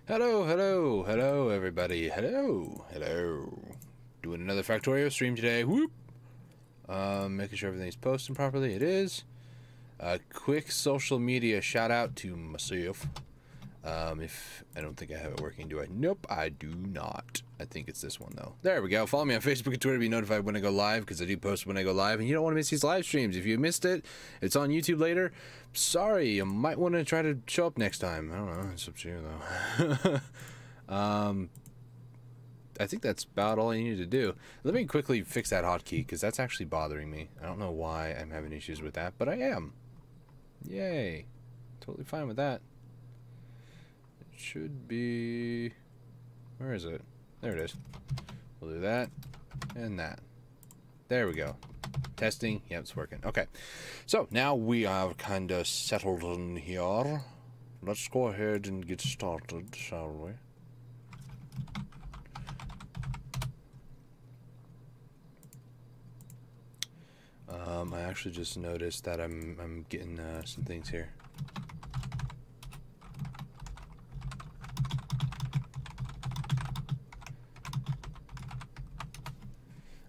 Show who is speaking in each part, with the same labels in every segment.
Speaker 1: Hello, hello, hello, everybody. Hello, hello. Doing another Factorio stream today. Whoop. Making sure everything's posting properly. It is. Quick social media shout out to myself. If I don't think I have it working, do I? Nope, I do not. I think it's this one though. There we go. Follow me on Facebook and Twitter to be notified when I go live, because I do post when I go live, and you don't want to miss these live streams. If you missed it, it's on YouTube later. Sorry, you might want to try to show up next time. I don't know. It's up to you though. I think that's about all I need to do. Let me quickly fix that hotkey, because that's actually bothering me. I don't know why I'm having issues with that, but I am. Yay. Totally fine with that. It should be... Where is it? There it is. We'll do that and that. There we go. Testing. Yep, it's working. Okay. So now we are kind of settled in here. Let's go ahead and get started, shall we? I actually just noticed that I'm getting some things here.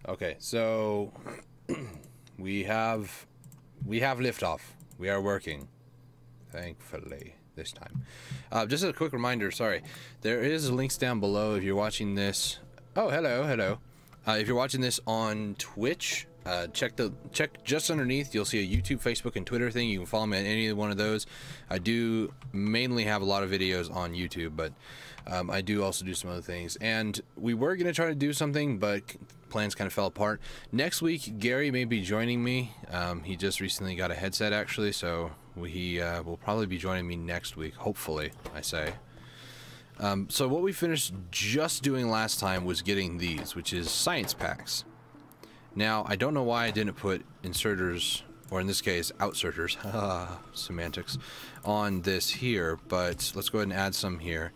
Speaker 1: Okay, so we have liftoff. We are working, thankfully this time. Just a quick reminder. Sorry, there is links down below if you're watching this. Oh, hello, hello. If you're watching this on Twitch, check just underneath. You'll see a YouTube, Facebook, and Twitter thing. You can follow me on any one of those. I do mainly have a lot of videos on YouTube, but I do also do some other things. And we were going to try to do something, but plans kind of fell apart. Next week, Gary may be joining me. He just recently got a headset, actually, so he will probably be joining me next week, hopefully, I say. So what we finished just doing last time was getting these, which is science packs. Now, I don't know why I didn't put inserters, or in this case, outserters, semantics, on this here, but let's go ahead and add some here.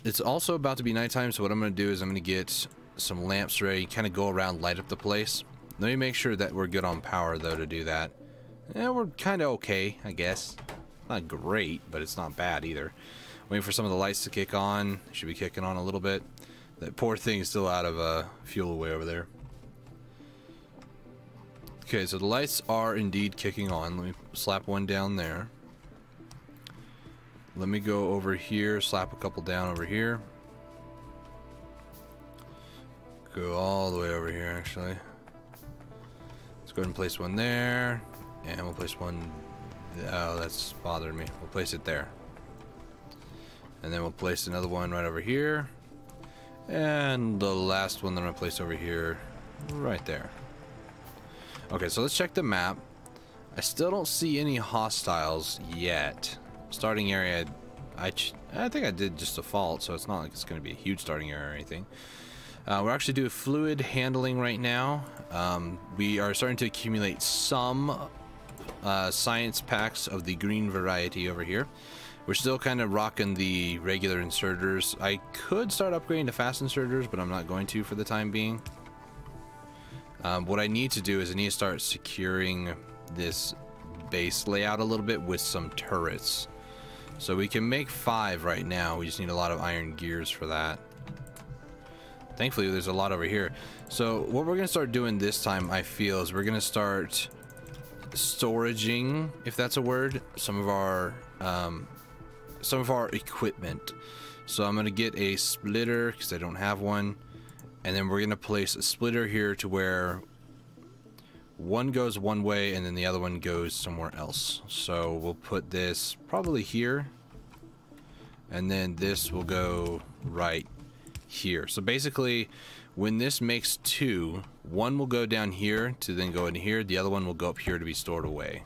Speaker 1: It's also about to be nighttime, so what I'm going to do is I'm going to get some lamps ready, kind of go around, light up the place. Let me make sure that we're good on power, though, to do that. Yeah, we're kind of okay, I guess. Not great, but it's not bad either. Waiting for some of the lights to kick on. They should be kicking on a little bit. That poor thing is still out of fuel way over there. Okay, so the lights are indeed kicking on. Let me slap one down there. Let me go over here, slap a couple down over here. Go all the way over here, actually. Let's go ahead and place one there. And we'll place one... Oh, that's bothering me. We'll place it there. And then we'll place another one right over here. And the last one that I'm going to place over here, right there. Okay, so let's check the map. I still don't see any hostiles yet. Starting area, I think I did just default, so it's not like it's going to be a huge starting area or anything. We're actually doing fluid handling right now. We are starting to accumulate some science packs of the green variety over here. We're still kind of rocking the regular inserters. I could start upgrading to fast inserters, but I'm not going to for the time being. What I need to do is I need to start securing this base layout a little bit with some turrets. So we can make 5 right now. We just need a lot of iron gears for that. Thankfully, there's a lot over here. So what we're going to start doing this time, I feel, is we're going to start storaging, if that's a word, some of our equipment. So I'm going to get a splitter because I don't have one. And then we're going to place a splitter here to where one goes one way and then the other one goes somewhere else. So we'll put this probably here. And then this will go right here. So basically, when this makes 2, one will go down here to then go in here. The other one will go up here to be stored away.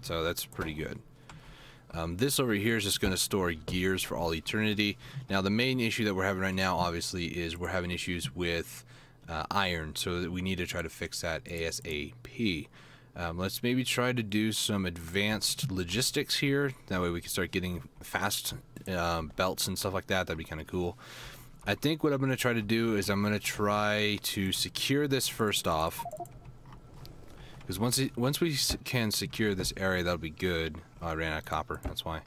Speaker 1: So that's pretty good. This over here is just going to store gears for all eternity. Now, the main issue that we're having right now, obviously, is we're having issues with iron, so that we need to try to fix that ASAP. Let's maybe try to do some advanced logistics here. That way we can start getting fast belts and stuff like that. That'd be kind of cool. I think what I'm going to try to do is I'm going to try to secure this first off. Because once we can secure this area, that'll be good. Oh, I ran out of copper, that's why.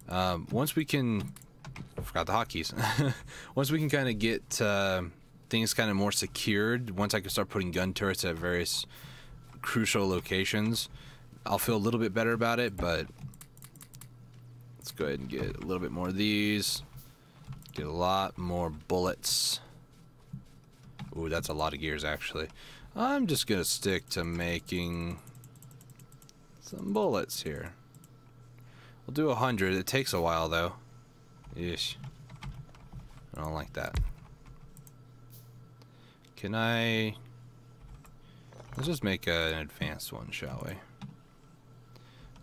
Speaker 1: Once we can forgot the hotkeys. Once we can kind of get things kind of more secured, once I can start putting gun turrets at various crucial locations, I'll feel a little bit better about it. But let's go ahead and get a little bit more of these. Get a lot more bullets. Ooh, that's a lot of gears, actually. I'm just gonna stick to making some bullets here. We'll do 100. It takes a while, though. Ish. I don't like that. Can I... Let's just make an advanced one, shall we?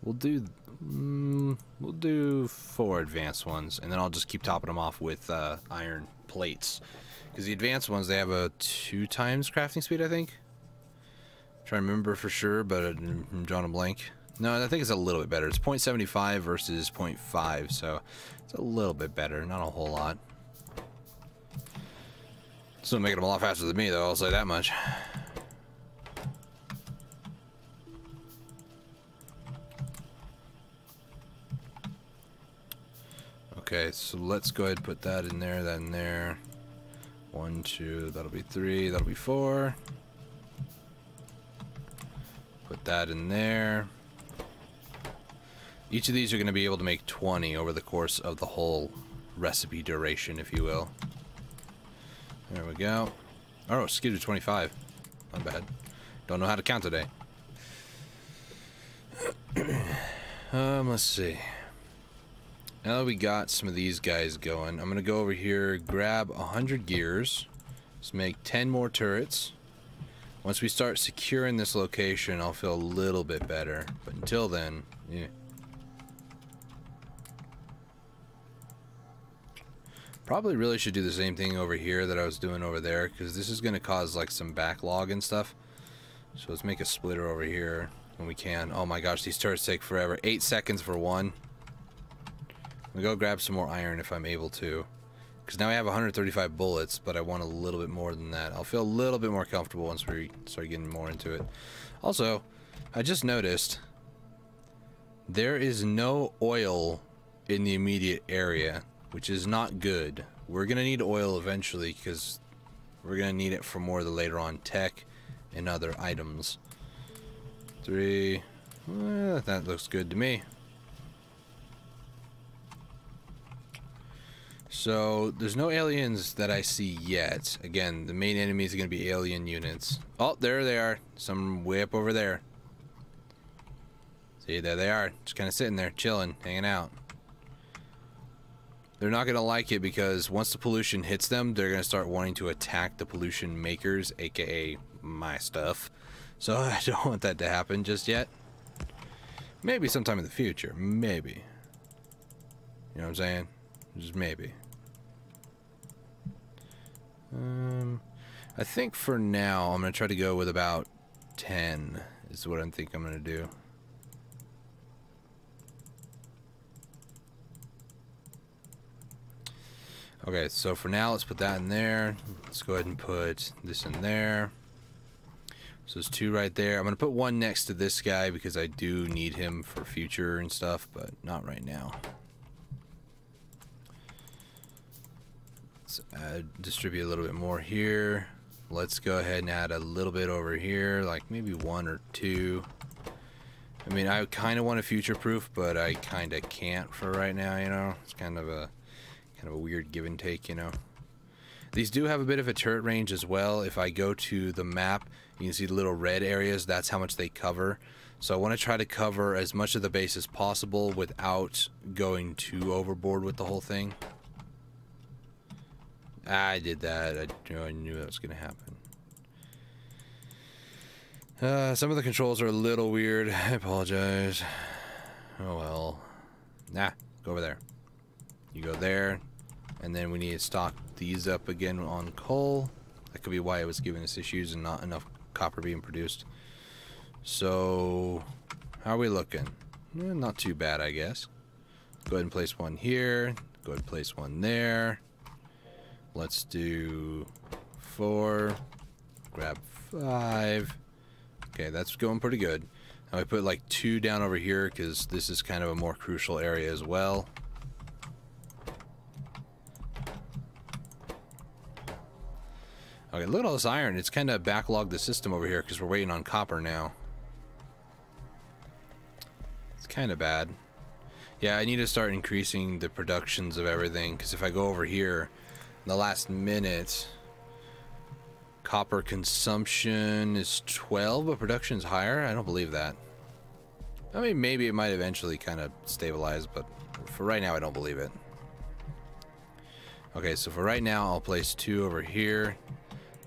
Speaker 1: We'll do 4 advanced ones, and then I'll just keep topping them off with iron plates. Because the advanced ones, they have a 2 times crafting speed, I think. I'm trying to remember for sure, but I'm drawing a blank. No, I think it's a little bit better. It's 0.75 versus 0.5, so it's a little bit better, not a whole lot. Still making them a lot faster than me, though, I'll say that much. Okay, so let's go ahead and put that in there, that in there. 1, 2, that'll be 3, that'll be 4. Put that in there. Each of these are going to be able to make 20 over the course of the whole recipe duration, if you will. There we go. Oh, skewed to 25. Not bad. Don't know how to count today. Let's see. Now that we got some of these guys going, I'm going to go over here, grab 100 gears. Let's make 10 more turrets. Once we start securing this location, I'll feel a little bit better. But until then, yeah. Probably really should do the same thing over here that I was doing over there, because this is going to cause like some backlog and stuff. So let's make a splitter over here when we can. Oh my gosh, these turrets take forever. 8 seconds for one. I'm going to go grab some more iron if I'm able to. Because now I have 135 bullets, but I want a little bit more than that. I'll feel a little bit more comfortable once we start getting more into it. Also, I just noticed there is no oil in the immediate area, which is not good. We're going to need oil eventually because we're going to need it for more of the later on tech and other items. 3. That looks good to me. So, there's no aliens that I see yet. Again, the main enemy is going to be alien units. Oh, there they are. Some way up over there. See, there they are. Just kind of sitting there, chilling, hanging out. They're not going to like it because once the pollution hits them, they're going to start wanting to attack the pollution makers, aka my stuff. So I don't want that to happen just yet. Maybe sometime in the future. Maybe. You know what I'm saying? Just maybe. I think for now, I'm going to try to go with about 10 is what I think I'm going to do. Okay, so for now, let's put that in there. Let's go ahead and put this in there. So there's 2 right there. I'm going to put 1 next to this guy because I do need him for future and stuff, but not right now. Let's distribute a little bit more here. Let's go ahead and add a little bit over here, like maybe 1 or 2. I mean, I kind of want to future-proof, but I kind of can't for right now, you know? It's kind of a weird give and take, you know. These do have a bit of a turret range as well. If I go to the map, you can see the little red areas. That's how much they cover. So I want to try to cover as much of the base as possible without going too overboard with the whole thing. I did that. I knew that was going to happen. Some of the controls are a little weird. I apologize. Oh well. Nah, go over there. You go there. And then we need to stock these up again on coal. That could be why it was giving us issues and not enough copper being produced. So, how are we looking? Not too bad, I guess. Go ahead and place 1 here. Go ahead and place 1 there. Let's do 4. Grab 5. Okay, that's going pretty good. Now I put like 2 down over here because this is kind of a more crucial area as well. Okay, look at all this iron. It's kind of backlogged the system over here because we're waiting on copper now. It's kind of bad. Yeah, I need to start increasing the productions of everything, because if I go over here in the last minute, copper consumption is 12, but production is higher. I don't believe that. I mean, maybe it might eventually kind of stabilize, but for right now, I don't believe it. Okay, so for right now, I'll place 2 over here.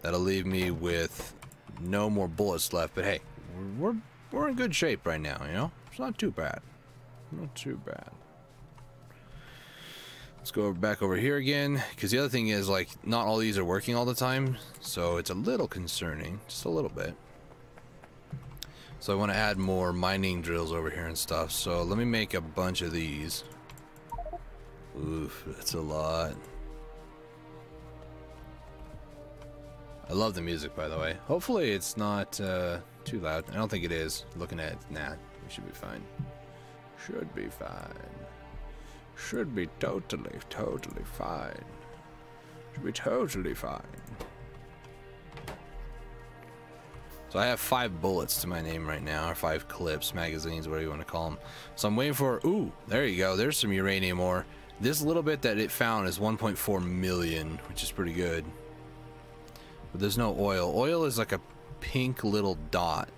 Speaker 1: That'll leave me with no more bullets left, but hey, we're in good shape right now, you know? It's not too bad. Not too bad. Let's go back over here again, because the other thing is, like, not all these are working all the time, so it's a little concerning, just a little bit. So I want to add more mining drills over here and stuff, so let me make a bunch of these. Oof, that's a lot. I love the music, by the way. Hopefully it's not too loud. I don't think it is. Looking at it, nah, we should be fine. Should be fine. Should be totally fine. Should be totally fine. So I have 5 bullets to my name right now, or 5 clips, magazines, whatever you want to call them. So I'm waiting for, ooh, there you go. There's some uranium ore. This little bit that it found is 1.4 million, which is pretty good. But there's no oil. Oil is like a pink little dot.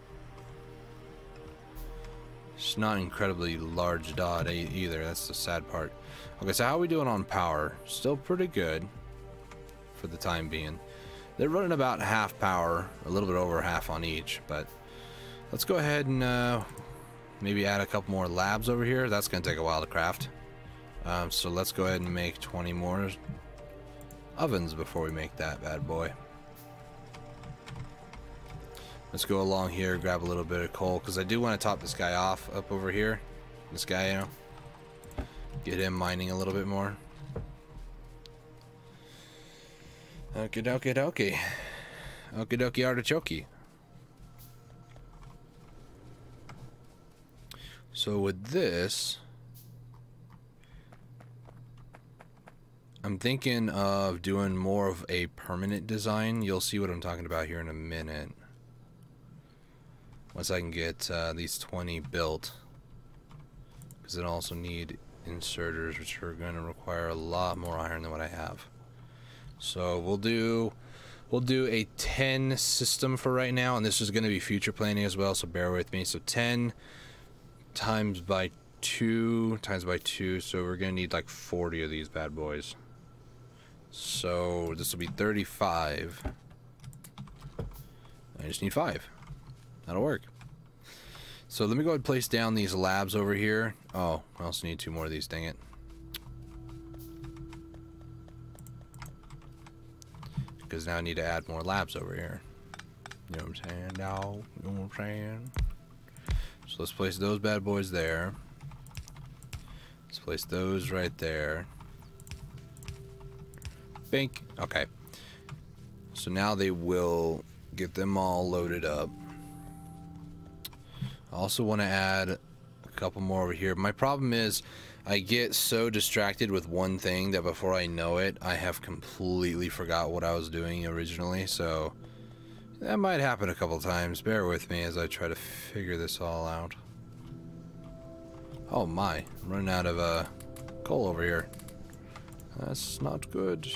Speaker 1: It's not an incredibly large dot either. That's the sad part. Okay, so how are we doing on power? Still pretty good for the time being. They're running about half power, a little bit over half on each, but let's go ahead and maybe add a couple more labs over here. That's going to take a while to craft. So let's go ahead and make 20 more ovens before we make that bad boy. Let's go along here, grab a little bit of coal, because I do want to top this guy off up over here. This guy, you know. Get him mining a little bit more. Okie dokie dokie. Okie dokie artichoke. So with this, I'm thinking of doing more of a permanent design. You'll see what I'm talking about here in a minute. Once I can get these 20 built, because it also need inserters, which are going to require a lot more iron than what I have. So we'll do a 10 system for right now, and this is going to be future planning as well, so bear with me. So 10 times by 2 times by 2, so we're going to need like 40 of these bad boys. So this will be 35. I just need 5. That'll work. So let me go ahead and place down these labs over here. Oh, I also need 2 more of these, dang it. Because now I need to add more labs over here. You know what I'm saying, dog? You know what I'm saying? So let's place those bad boys there. Let's place those right there. Bink. Okay. So now they will get them all loaded up. I also want to add a couple more over here. My problem is I get so distracted with one thing that before I know it, I have completely forgot what I was doing originally. So that might happen a couple times. Bear with me as I try to figure this all out. Oh my, I'm running out of coal over here. That's not good.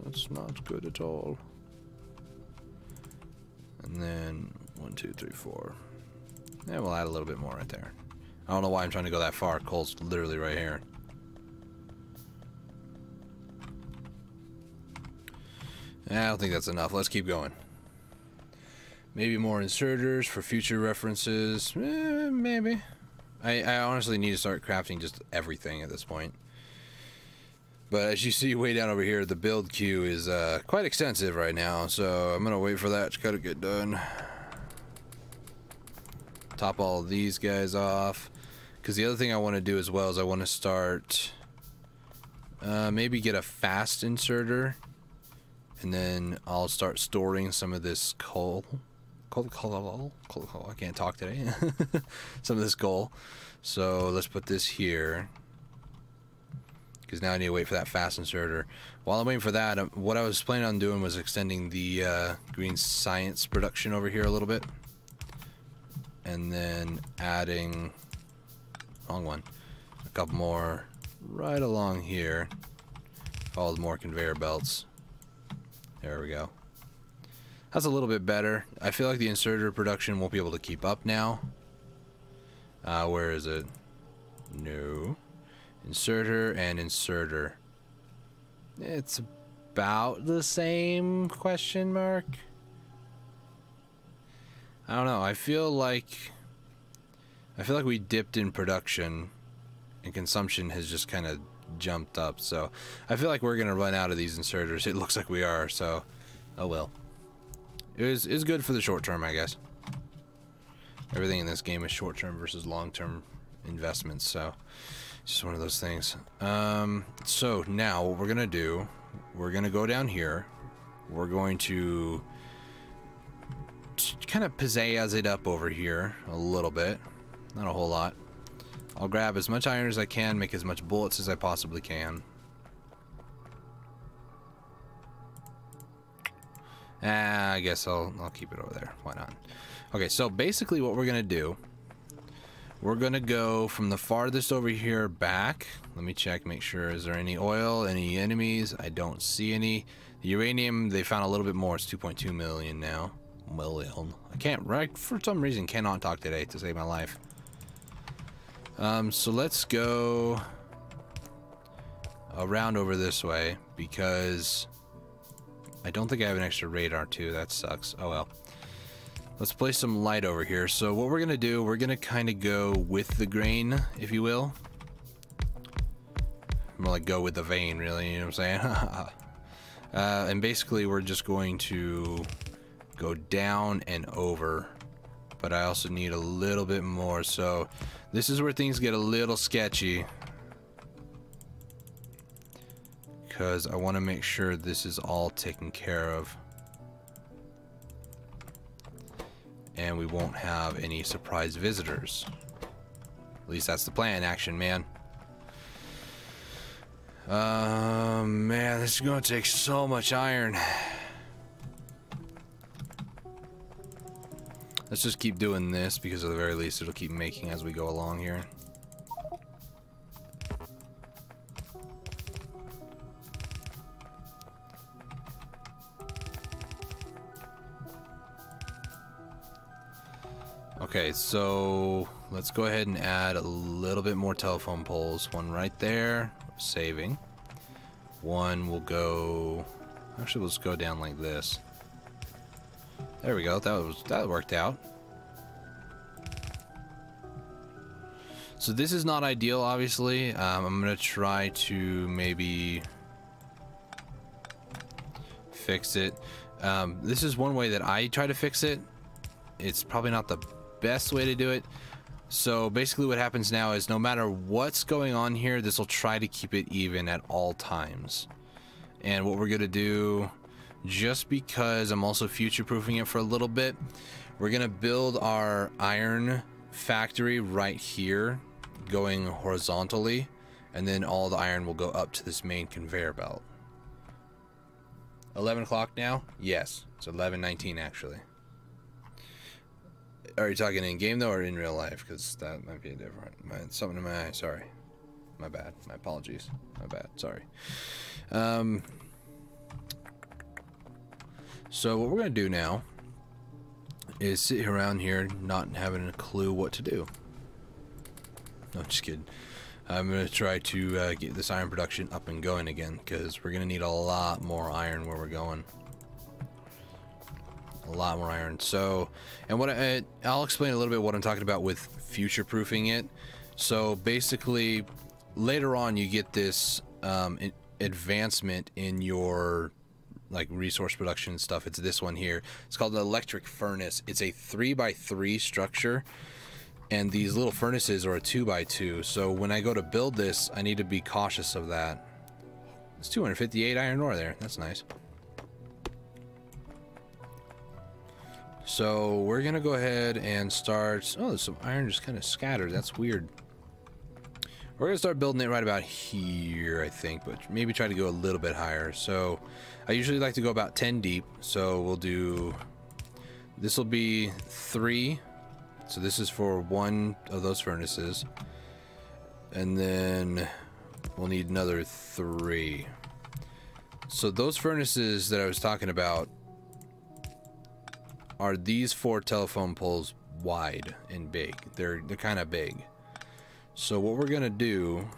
Speaker 1: That's not good at all. And then 1, 2, 3, 4. Yeah, we'll add a little bit more right there. I don't know why I'm trying to go that far. Coal's literally right here. I don't think that's enough. Let's keep going. Maybe more inserters for future references. Maybe. I honestly need to start crafting just everything at this point. But as you see way down over here, the build queue is quite extensive right now. So I'm going to wait for that to kind of get done. Top all of these guys off, because the other thing I want to do as well is I want to start maybe get a fast inserter, and then I'll start storing some of this coal. I can't talk today. Some of this coal. So let's put this here, because now I need to wait for that fast inserter. While I'm waiting for that, what I was planning on doing was extending the green science production over here a little bit, and then adding, wrong one, a couple more right along here, followed more conveyor belts. There we go. That's a little bit better. I feel like the inserter production won't be able to keep up now. Where is it? No. Inserter and inserter. It's about the same, question mark? I don't know. I feel like we dipped in production and consumption has just kind of jumped up. So I feel like we're going to run out of these inserters. It looks like we are, so oh well. It's good for the short term, I guess. Everything in this game is short term versus long term investments, so it's just one of those things. So now what we're gonna do, we're gonna go down here. We're going to kind of pizzazz it up over here a little bit, not a whole lot. I'll grab as much iron as I can, make as much bullets as I possibly can. I guess I'll keep it over there. Why not? Okay, so basically what we're gonna do, we're gonna go from the farthest over here back. Let me check, make sure, is there any oil, any enemies? I don't see any. The uranium, they found a little bit more. It's 2.2 million now. Million. I can't, right, for some reason, cannot talk today to save my life. So let's go around over this way, because I don't think I have an extra radar too. That sucks. Oh well. Let's place some light over here. So what we're gonna do, we're gonna kind of go with the grain, if you will. More like go with the vein, really, you know what I'm saying? And basically we're just going to go down and over. But I also need a little bit more. So this is where things get a little sketchy, because I want to make sure this is all taken care of. And we won't have any surprise visitors. At least that's the plan, Action Man. Man, this is going to take so much iron. Let's just keep doing this, because at the very least it'll keep making as we go along here. Okay, so let's go ahead and add a little bit more telephone poles. One right there, saving. One will go, actually let's go down like this. There we go, that worked out. So this is not ideal, obviously. I'm gonna try to maybe fix it. This is one way that I try to fix it. It's probably not the best way to do it. So basically what happens now is no matter what's going on here, this will try to keep it even at all times. And what we're gonna do, just because I'm also future-proofing it for a little bit, we're gonna build our iron factory right here, going horizontally, and then all the iron will go up to this main conveyor belt. 11 o'clock now? Yes, it's 11:19 actually. Are you talking in game though, or in real life? Because that might be different. Something in my eye. Sorry, my bad. My apologies. My bad. Sorry. So what we're gonna do now is sit around here, not having a clue what to do. No, just kidding. I'm gonna try to get this iron production up and going again, because we're gonna need a lot more iron where we're going. A lot more iron. So, and what I'll explain a little bit what I'm talking about with future-proofing it. So basically, later on you get this advancement in your like resource production stuff. It's this one here. It's called the electric furnace. It's a 3x3 structure, and these little furnaces are a 2x2. So when I go to build this, I need to be cautious of that. It's 258 iron ore there. That's nice. So we're gonna go ahead and start. Oh, there's some iron just kind of scattered. That's weird. We're gonna start building it right about here, I think, but maybe try to go a little bit higher. So I usually like to go about 10 deep. So we'll do, this will be 3. So this is for 1 of those furnaces. And then we'll need another 3. So those furnaces that I was talking about are these 4 telephone poles wide and big. They're kind of big. So what we're gonna do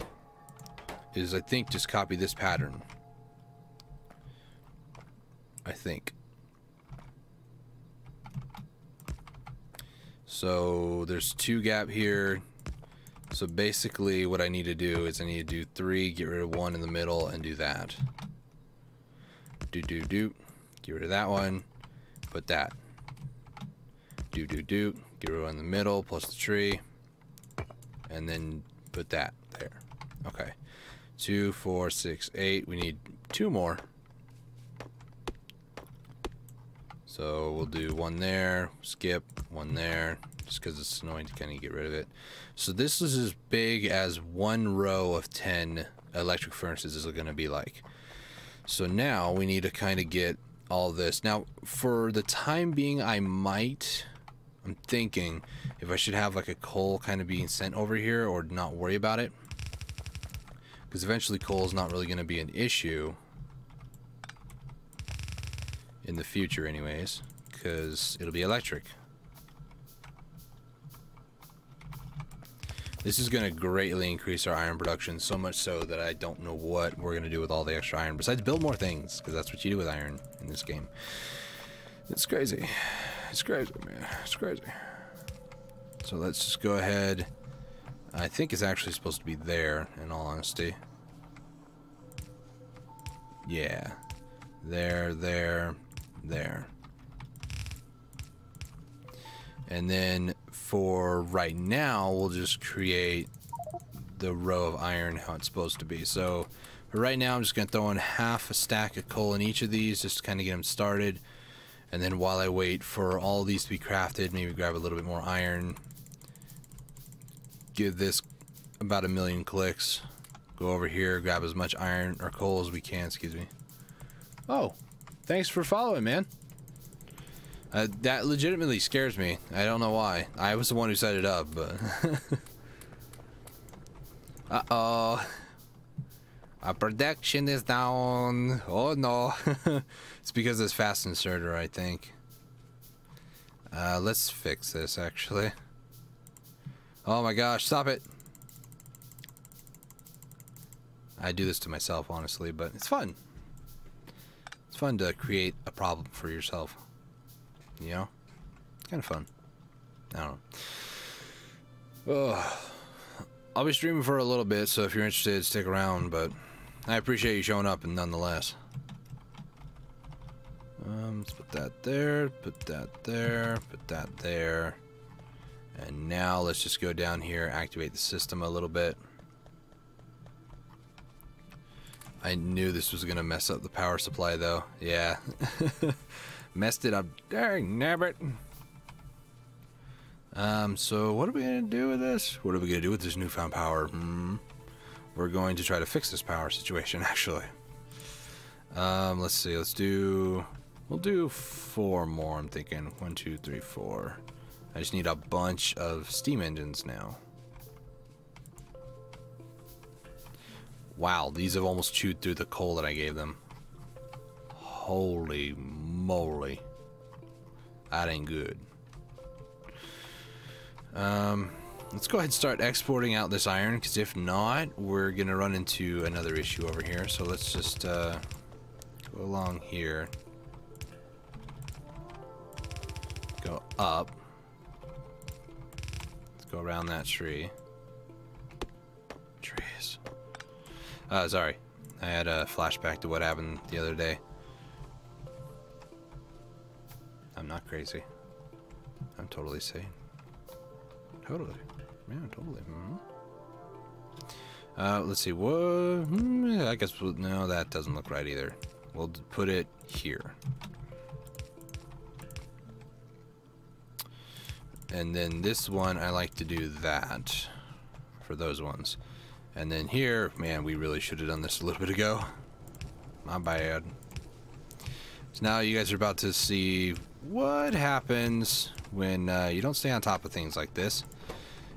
Speaker 1: is, I think, just copy this pattern. I think. So there's 2 gap here. So basically what I need to do is I need to do 3, get rid of 1 in the middle, and do that. Get rid of that one, put that. Get rid of 1 in the middle, plus the tree. And then put that there. Okay. 2, 4, 6, 8. We need 2 more. So we'll do 1 there, skip 1 there, just because it's annoying to kind of get rid of it. So this is as big as 1 row of 10 electric furnaces is going to be like. So now we need to kind of get all this. Now, for the time being, I'm thinking if I should have like a coal kind of being sent over here or not worry about it. Because eventually coal is not really going to be an issue in the future anyways. Because it'll be electric. This is going to greatly increase our iron production, so much so that I don't know what we're going to do with all the extra iron. Besides build more things, because that's what you do with iron in this game. It's crazy. It's crazy, man. It's crazy. So let's just go ahead. I think it's actually supposed to be there, in all honesty. Yeah. There, there, there. And then for right now, we'll just create the row of iron how it's supposed to be. So for right now, I'm just going to throw in half a stack of coal in each of these just to kind of get them started. And then while I wait for all these to be crafted, maybe grab a little bit more iron. Give this about 1,000,000 clicks. Go over here, grab as much iron or coal as we can, excuse me. Oh, thanks for following, man. That legitimately scares me. I don't know why. I was the one who set it up, but... Uh-oh. Our production is down. Oh no. It's because it's fast inserter, I think. Let's fix this actually. Oh my gosh, stop it. I do this to myself honestly, but it's fun. It's fun to create a problem for yourself. You know? Kind of fun. I don't know. Ugh. I'll be streaming for a little bit, so if you're interested, stick around, but I appreciate you showing up and nonetheless. Let's put that there, put that there, put that there. And now let's just go down here, activate the system a little bit. I knew this was going to mess up the power supply though. Yeah. Messed it up. Dang, nabbit. So what are we going to do with this? What are we going to do with this newfound power? We're going to try to fix this power situation, actually. Let's see. We'll do 4 more, I'm thinking. 1, 2, 3, 4. I just need a bunch of steam engines now. Wow, these have almost chewed through the coal that I gave them. Holy moly. That ain't good. Let's go ahead and start exporting out this iron, because if not, we're going to run into another issue over here. So let's just go along here. Go up. Let's go around that tree. Trees. Sorry. I had a flashback to what happened the other day. I'm not crazy. I'm totally sane. Totally. Yeah, totally. Let's see. What? I guess no, that doesn't look right either. We'll put it here. And then this one, I like to do that for those ones. And then here, man, we really should have done this a little bit ago. My bad. So now you guys are about to see what happens when you don't stay on top of things like this.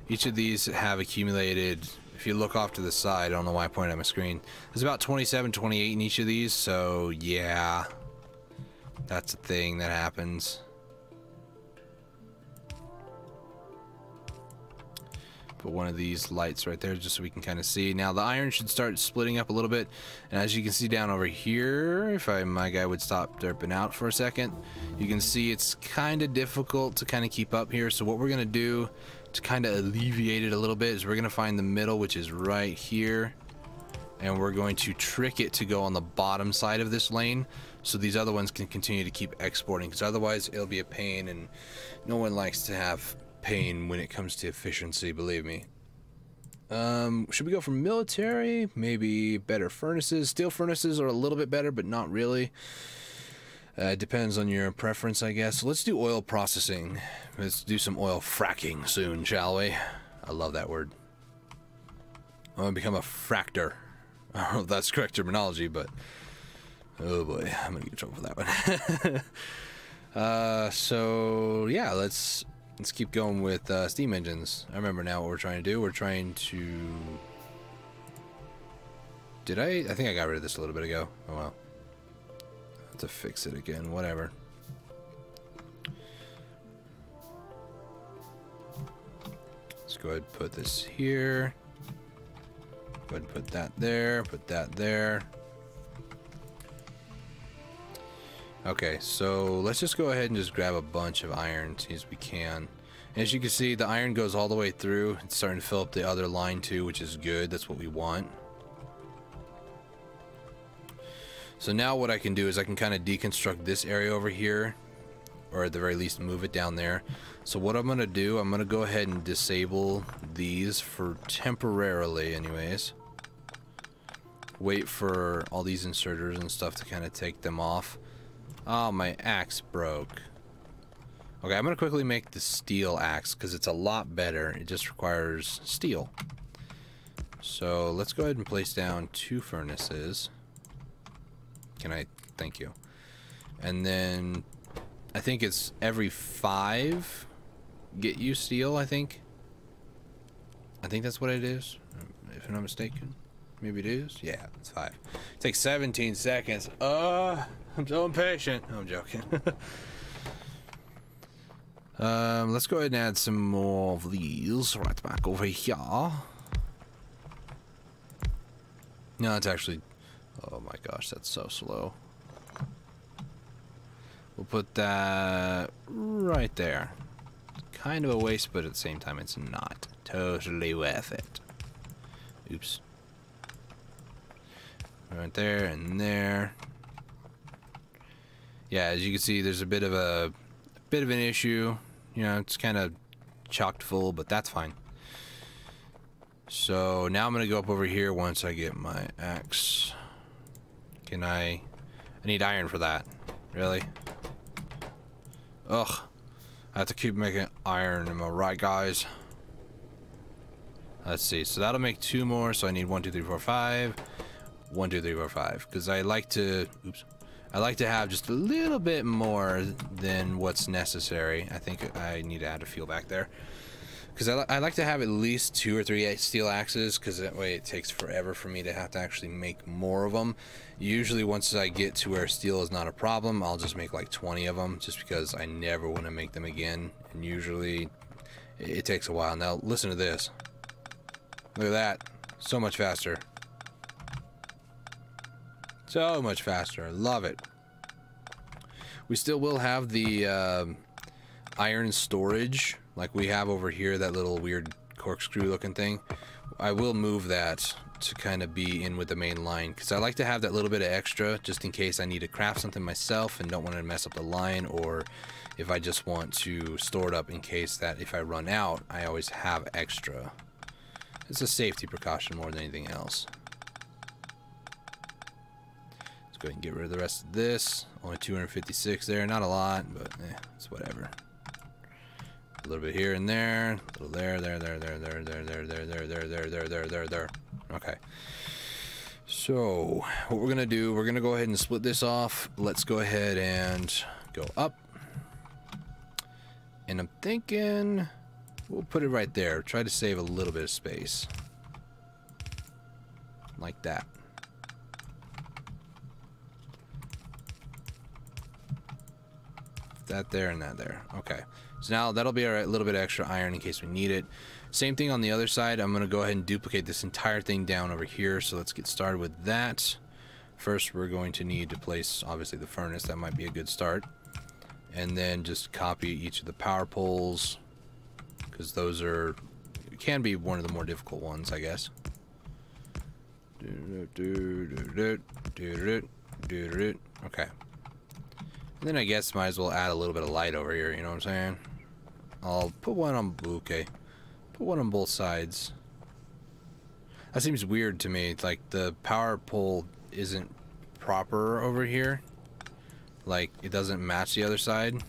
Speaker 1: Each of these have accumulated, if you look off to the side, I don't know why I pointed at my screen, there's about 27, 28 in each of these, so yeah, that's a thing that happens. Put one of these lights right there just so we can kind of see. Now the iron should start splitting up a little bit, and as you can see down over here, if my guy would stop derping out for a second, you can see it's kind of difficult to kind of keep up here. So what we're gonna do to kind of alleviate it a little bit is we're gonna find the middle, which is right here, and we're going to trick it to go on the bottom side of this lane so these other ones can continue to keep exporting, because otherwise it'll be a pain, and no one likes to have pain when it comes to efficiency, believe me. Should we go for military? Maybe better furnaces. Steel furnaces are a little bit better, but not really. It depends on your preference, I guess. So let's do oil processing. Let's do some oil fracking soon, shall we? I love that word. I'm gonna become a fractor. I don't know if that's correct terminology, but oh boy, I'm gonna get in trouble for that one. So yeah, let's keep going with steam engines. I remember now what we're trying to do. We're trying to... I think I got rid of this a little bit ago. Oh well. I have to fix it again. Whatever. Let's go ahead and put this here. Go ahead and put that there. Put that there. Okay, so let's just go ahead and just grab a bunch of iron as we can. And as you can see, the iron goes all the way through. It's starting to fill up the other line too, which is good. That's what we want. So now what I can do is I can kind of deconstruct this area over here, or at the very least move it down there. So what I'm going to do, I'm going to go ahead and disable these for temporarily anyways. Wait for all these inserters and stuff to kind of take them off. Oh, my axe broke. Okay, I'm going to quickly make the steel axe because it's a lot better. It just requires steel. So let's go ahead and place down 2 furnaces. Thank you. And then I think it's every 5 get you steel, I think. I think that's what it is, if I'm not mistaken. Maybe it is. Yeah, it's 5. It takes 17 seconds. I'm so impatient. No, I'm joking. Let's go ahead and add some more of these right back over here. No, it's actually... Oh my gosh, that's so slow. We'll put that right there. Kind of a waste, but at the same time, it's not. Totally worth it. Oops. Right there and there. Yeah, as you can see, there's a bit of an issue. You know, it's kind of chocked full, but that's fine. So now I'm gonna go up over here once I get my axe. I need iron for that. Really? Ugh. I have to keep making iron. Am I right, guys? Let's see. So that'll make 2 more. So I need 1, 2, 3, 4, 5. 1, 2, 3, 4, 5. Because I like to... Oops. I like to have just a little bit more than what's necessary. I think I need to add a fuel back there. Because I like to have at least 2 or 3 steel axes, because that way it takes forever for me to have to actually make more of them. Usually once I get to where steel is not a problem, I'll just make like 20 of them, just because I never want to make them again. And usually it takes a while. Now listen to this. Look at that. So much faster. So much faster. I love it. We still will have the iron storage like we have over here, that little weird corkscrew looking thing. I will move that to kind of be in with the main line, because I like to have that little bit of extra just in case I need to craft something myself and don't want to mess up the line, or if I just want to store it up in case that if I run out, I always have extra. It's a safety precaution more than anything else. Let's go ahead and get rid of the rest of this. Only 256 there, not a lot, but it's whatever. A little bit here and there, a little there. Okay. So, what we're going to do, we're going to go ahead and split this off. Let's go ahead and go up. And I'm thinking we'll put it right there. Try to save a little bit of space. Like that. That there and that there. Okay. So now that'll be a little bit of extra iron in case we need it. Same thing on the other side. I'm going to go ahead and duplicate this entire thing down over here. So let's get started with that. First, we're going to need to place, obviously, the furnace. That might be a good start. And then just copy each of the power poles, because those can be one of the more difficult ones, I guess. Okay. And then I guess might as well add a little bit of light over here, you know what I'm saying? I'll put one on, okay. Put one on both sides. That seems weird to me. It's like the power pole isn't proper over here. Like, it doesn't match the other side.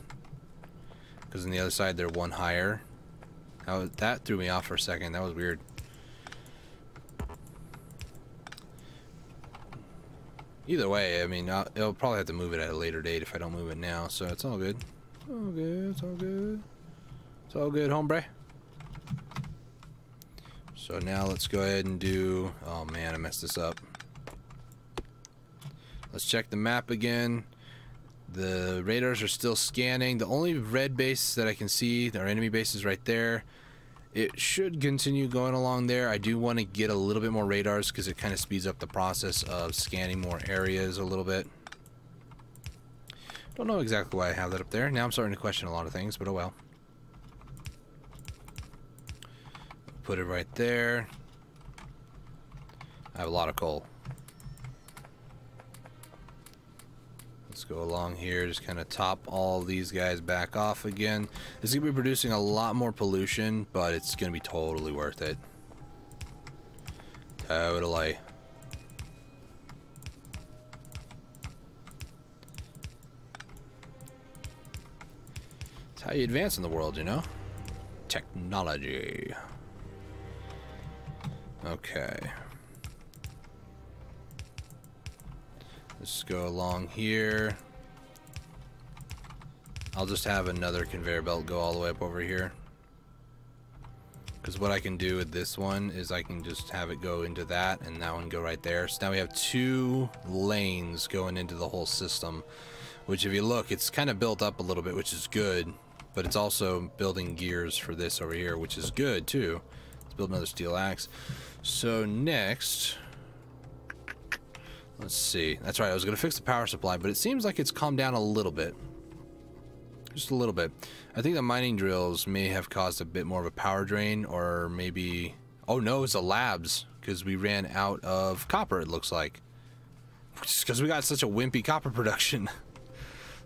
Speaker 1: Because on the other side, they're one higher. That threw me off for a second. That was weird. Either way, I mean, I'll probably have to move it at a later date if I don't move it now. So it's all good. All good. It's all good. It's all good, hombre. So now let's go ahead and do... Oh, man, I messed this up. Let's check the map again. The radars are still scanning. The only red base that I can see, our enemy base, is right there. It should continue going along there. I do want to get a little bit more radars because it kind of speeds up the process of scanning more areas a little bit. Don't know exactly why I have that up there. Now I'm starting to question a lot of things, but oh well. Put it right there. I have a lot of coal. Let's go along here, just kind of top all these guys back off again. This is going to be producing a lot more pollution, but it's going to be totally worth it. Totally. It's how you advance in the world, you know? Technology. Okay. Let's go along here. I'll just have another conveyor belt go all the way up over here. Because what I can do with this one is I can just have it go into that and that one go right there. So now we have 2 lanes going into the whole system. Which if you look, it's kind of built up a little bit, which is good. But it's also building gears for this over here, which is good too. Let's build another steel axe. So next... Let's see. That's right, I was going to fix the power supply, but it seems like it's calmed down a little bit. Just a little bit. I think the mining drills may have caused a bit more of a power drain, or maybe... Oh no, it's the labs, because we ran out of copper, it looks like. Just because we got such a wimpy copper production.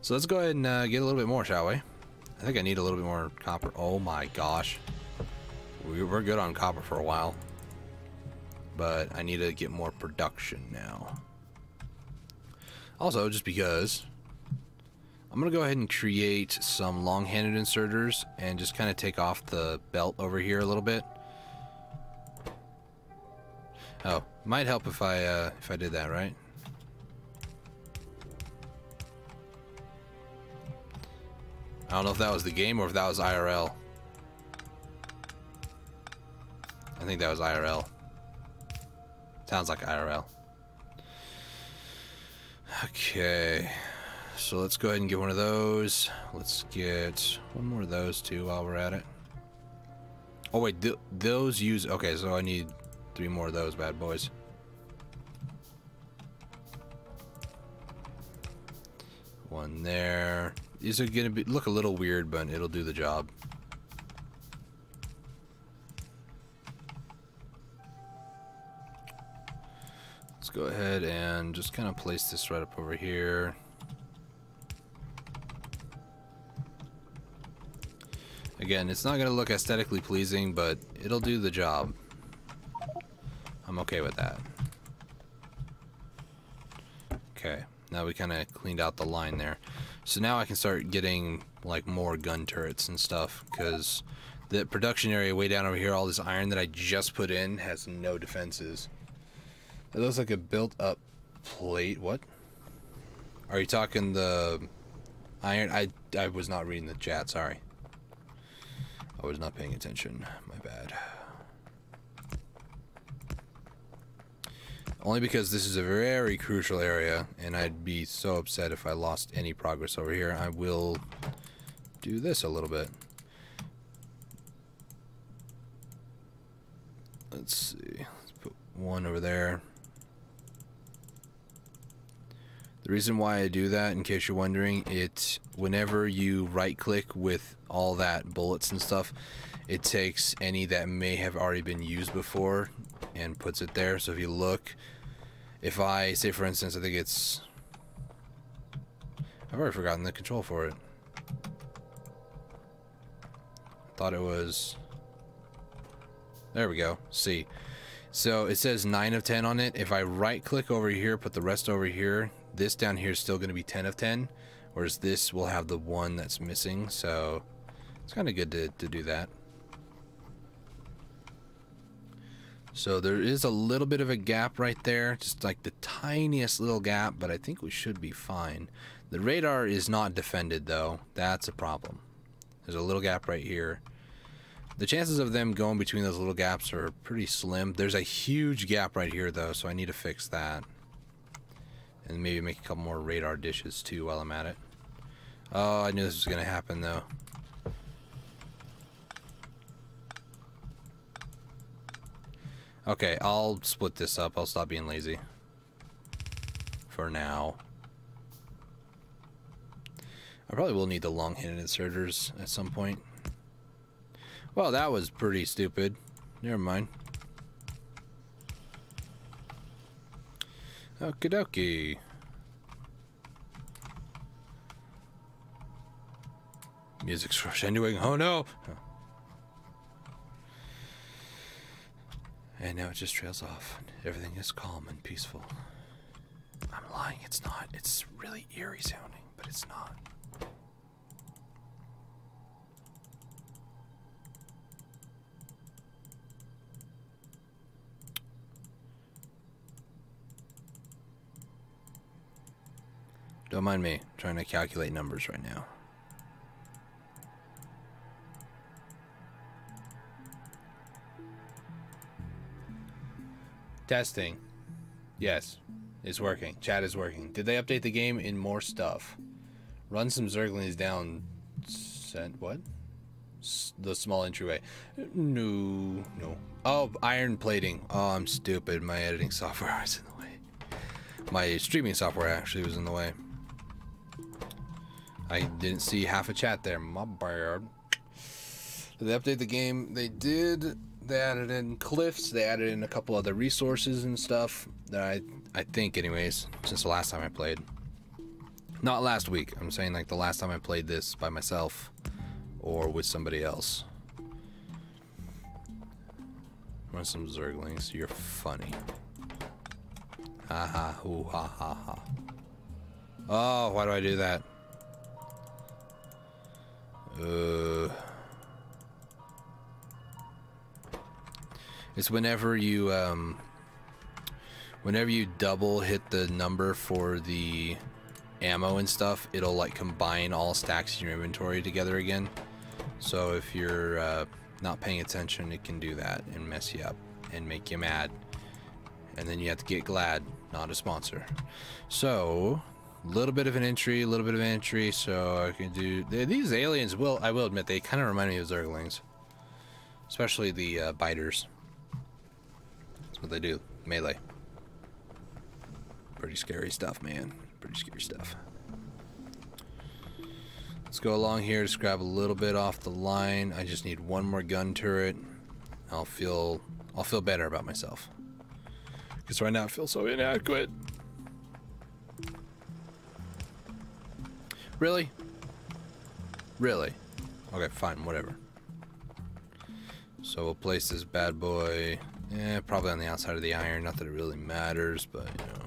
Speaker 1: So let's go ahead and get a little bit more, shall we? I think I need a little bit more copper. Oh my gosh. We're good on copper for a while. But I need to get more production now. Also, just because I'm going to go ahead and create some long-handed inserters and just kind of take off the belt over here a little bit. Oh, might help if I did that, right? I don't know if that was the game or if that was IRL. I think that was IRL. Sounds like IRL. Okay, so let's go ahead and get one of those. Let's get one more of those too while we're at it. Oh wait, those use... Okay, so I need 3 more of those bad boys. One there. These are gonna look a little weird, but it'll do the job. Let's go ahead and just kind of place this right up over here. Again, it's not going to look aesthetically pleasing, but it'll do the job. I'm okay with that. Okay, now we kind of cleaned out the line there. So now I can start getting like more gun turrets and stuff, because the production area way down over here, all this iron that I just put in has no defenses. It looks like a built-up plate. What? Are you talking the iron? I was not reading the chat. Sorry. I was not paying attention. My bad. Only because this is a very crucial area, and I'd be so upset if I lost any progress over here. I will do this a little bit. Let's see. Let's put one over there. The reason why I do that, in case you're wondering, whenever you right-click with all that bullets and stuff, it takes any that may have already been used before and puts it there. So if you look, if I say, for instance, I think it's... I've already forgotten the control for it. Thought it was... There we go. C. So it says 9 of 10 on it. If I right-click over here, put the rest over here, this down here is still going to be 10 of 10, whereas this will have the one that's missing. So it's kind of good to do that. So there is a little bit of a gap right there, just like the tiniest little gap, but I think we should be fine. The radar is not defended though. That's a problem. There's a little gap right here. The chances of them going between those little gaps are pretty slim. There's a huge gap right here though, so I need to fix that. And maybe make a couple more radar dishes too while I'm at it. Oh, I knew this was going to happen though. Okay, I'll split this up. I'll stop being lazy. For now. I probably will need the long-handed inserters at some point. Well, that was pretty stupid. Never mind. Okie dokie. Music's crescendoing. Oh no! Oh. And now it just trails off. Everything is calm and peaceful. I'm lying, it's not. It's really eerie sounding, but it's not. Don't mind me, I'm trying to calculate numbers right now. Testing. Yes, it's working. Chat is working. Did they update the game in more stuff? Run some Zerglings down. Sent what? The small entryway. No. Oh, iron plating. Oh, I'm stupid. My editing software was in the way. My streaming software actually was in the way. I didn't see half a chat there. My bad. Did they update the game? They did. They added in cliffs. They added in a couple other resources and stuff that I think, anyways, since the last time I played. Not last week. I'm saying like the last time I played this by myself or with somebody else. Run some Zerglings. You're funny. Ha ha hoo ha ha ha. Oh, why do I do that? It's whenever you double hit the number for the ammo and stuff, it'll like combine all stacks in your inventory together again. So if you're not paying attention, it can do that and mess you up and make you mad. And then you have to get glad, not a sponsor. So a little bit of an entry, so I can do these aliens. I will admit they kind of remind me of Zerglings, especially the biters. That's what they do, melee. Pretty scary stuff, man. Pretty scary stuff. Let's go along here. Just grab a little bit off the line. I just need one more gun turret. I'll feel better about myself. Because right now I feel so inadequate. Really? Really? Okay, fine, whatever. So we'll place this bad boy, probably on the outside of the iron. Not that it really matters, but you know.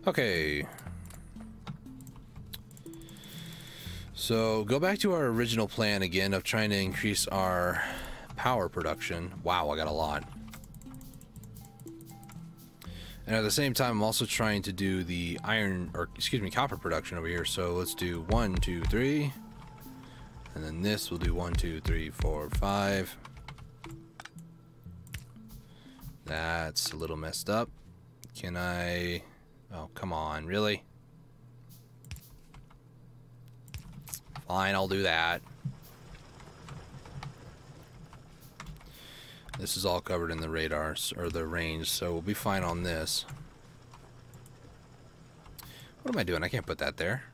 Speaker 1: Okay. So go back to our original plan again of trying to increase our power production. Wow, I got a lot. And at the same time, I'm also trying to do the copper production over here. So let's do 1, 2, 3. And then this we'll do 1, 2, 3, 4, 5. That's a little messed up. Can I... Oh, come on, really? Fine, I'll do that. This is all covered in the radars, or the range, so we'll be fine on this. What am I doing? I can't put that there.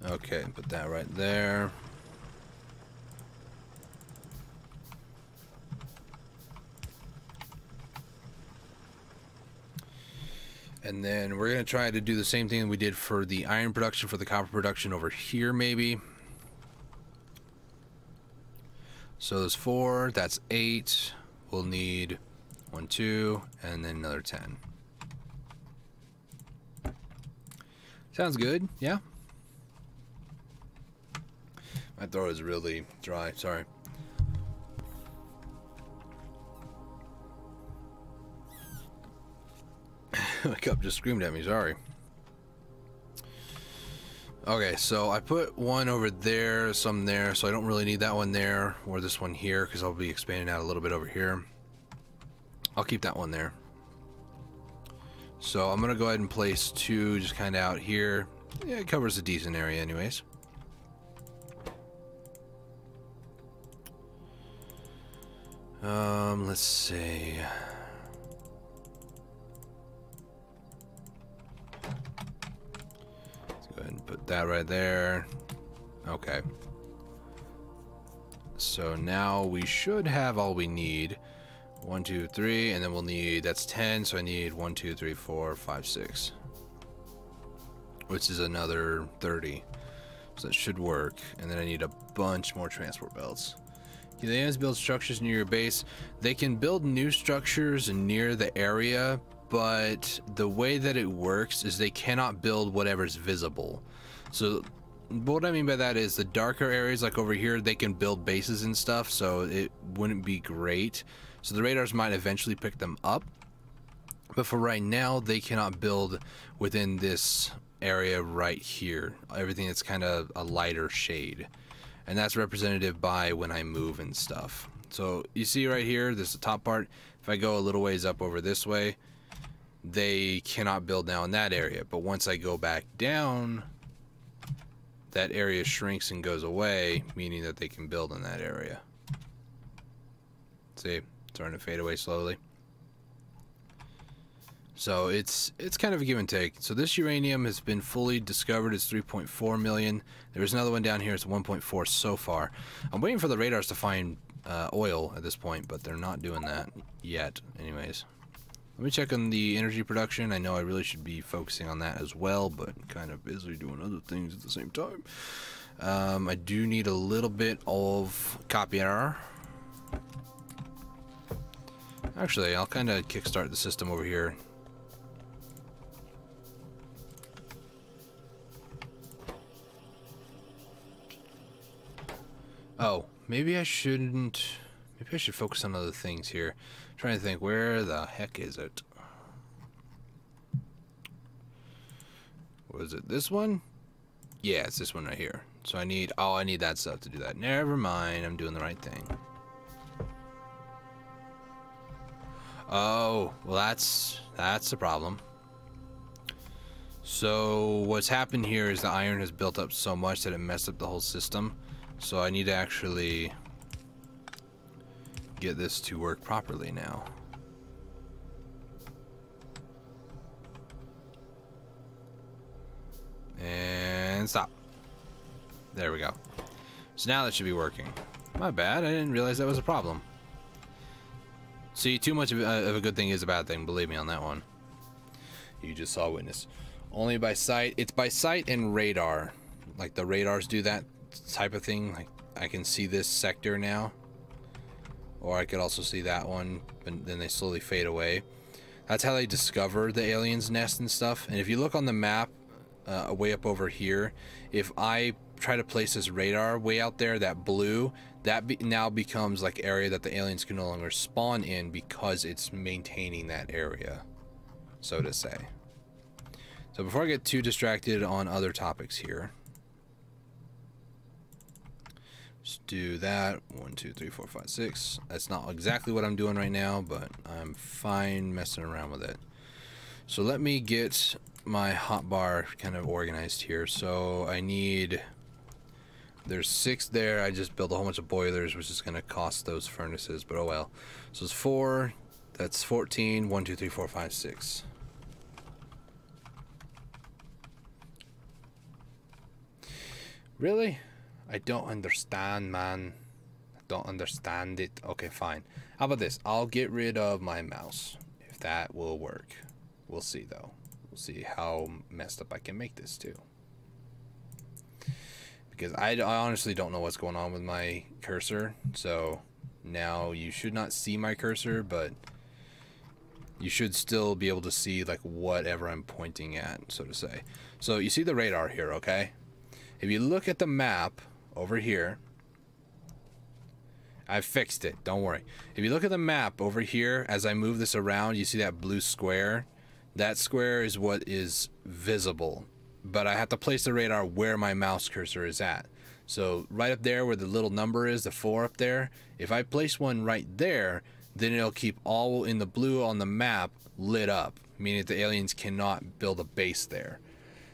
Speaker 1: Okay, put that right there. And then we're going to try to do the same thing we did for the iron production, for the copper production over here, maybe. So there's 4, that's 8. We'll need 1, 2, and then another 10. Sounds good, yeah? My throat is really dry, sorry. My cup just screamed at me, sorry. Okay, so I put one over there, some there, so I don't really need that one there, or this one here, because I'll be expanding out a little bit over here. I'll keep that one there. So I'm going to go ahead and place 2 just kind of out here. Yeah, it covers a decent area anyways. Let's see. Go ahead and put that right there. Okay. So now we should have all we need. 1, 2, 3, and then we'll need, that's 10, so I need 1, 2, 3, 4, 5, 6. Which is another 30. So that should work. And then I need a bunch more transport belts. Can the aliens build structures near your base? They can build new structures near the area, but the way that it works is they cannot build whatever's visible. So what I mean by that is the darker areas, like over here, they can build bases and stuff, so it wouldn't be great. So the radars might eventually pick them up, but for right now they cannot build within this area right here. Everything that's kind of a lighter shade, and that's representative by when I move and stuff. So you see right here, this is the top part. If I go a little ways up over this way, they cannot build now in that area, but once I go back down, that area shrinks and goes away, meaning that they can build in that area. See, it's starting to fade away slowly. So it's kind of a give and take. So this uranium has been fully discovered. It's 3.4 million. There's another one down here. It's 1.4 so far. I'm waiting for the radars to find oil at this point, but they're not doing that yet anyways. Let me check on the energy production. I know I really should be focusing on that as well, but kind of busy doing other things at the same time. I do need a little bit of copy error. Actually, I'll kind of kickstart the system over here. Oh, maybe I shouldn't. Maybe I should focus on other things here. I'm trying to think, where the heck is it? Was it this one? Yeah, it's this one right here. So I need, oh, I need that stuff to do that. Never mind, I'm doing the right thing. Oh, well that's the problem. So what's happened here is the iron has built up so much that it messed up the whole system. So I need to actually get this to work properly now. And stop. There we go. So now that should be working. My bad, I didn't realize that was a problem. See, too much of a good thing is a bad thing, believe me on that one. You just saw witness. Only by sight. It's by sight and radar. Like the radars do that type of thing. Like I can see this sector now. Or I could also see that one, but then they slowly fade away. That's how they discover the aliens' nest and stuff. And if you look on the map, way up over here, if I try to place this radar way out there, that blue, that now becomes like area that the aliens can no longer spawn in because it's maintaining that area, so to say. So before I get too distracted on other topics here, let's do that. 1, 2, 3, 4, 5, 6. That's not exactly what I'm doing right now, but I'm fine messing around with it. So let me get my hotbar kind of organized here. So I need, there's 6 there. I just built a whole bunch of boilers, which is going to cost those furnaces, but oh well. So it's 4, that's 14. 1, 2, 3, 4, 5, 6. Really? I don't understand, man. I don't understand it. Okay, fine. How about this? I'll get rid of my mouse, if that will work. We'll see, though. We'll see how messed up I can make this, too. Because I honestly don't know what's going on with my cursor. So now you should not see my cursor, but you should still be able to see like whatever I'm pointing at, so to say. So you see the radar here, okay? If you look at the map over here, I fixed it, don't worry. If you look at the map over here, as I move this around, you see that blue square? That square is what is visible, but I have to place the radar where my mouse cursor is at. So right up there where the little number is, the 4 up there, if I place one right there, then it'll keep all in the blue on the map lit up, meaning that the aliens cannot build a base there.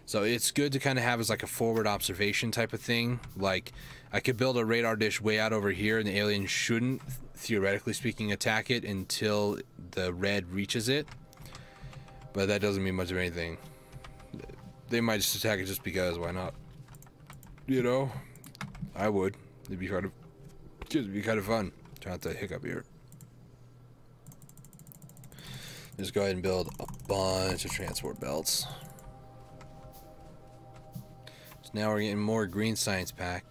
Speaker 1: So it's good to kind of have as like a forward observation type of thing. Like I could build a radar dish way out over here and the aliens shouldn't, theoretically speaking, attack it until the red reaches it. But that doesn't mean much of anything. They might just attack it just because, why not? You know, I would. It'd be kind of fun. Try not to hiccup here. Just go ahead and build a bunch of transport belts. So now we're getting more green science packs?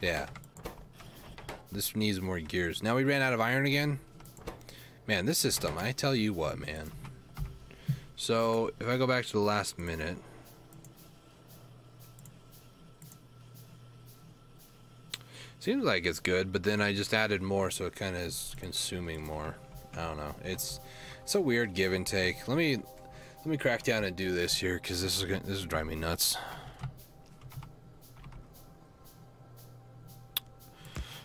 Speaker 1: Yeah. This needs more gears. Now we ran out of iron again. Man, this system, I tell you what, man. So, if I go back to the last minute. Seems like it's good, but then I just added more, so it kind of is consuming more. I don't know. It's a weird give and take. Let me crack down and do this here, because this is driving me nuts.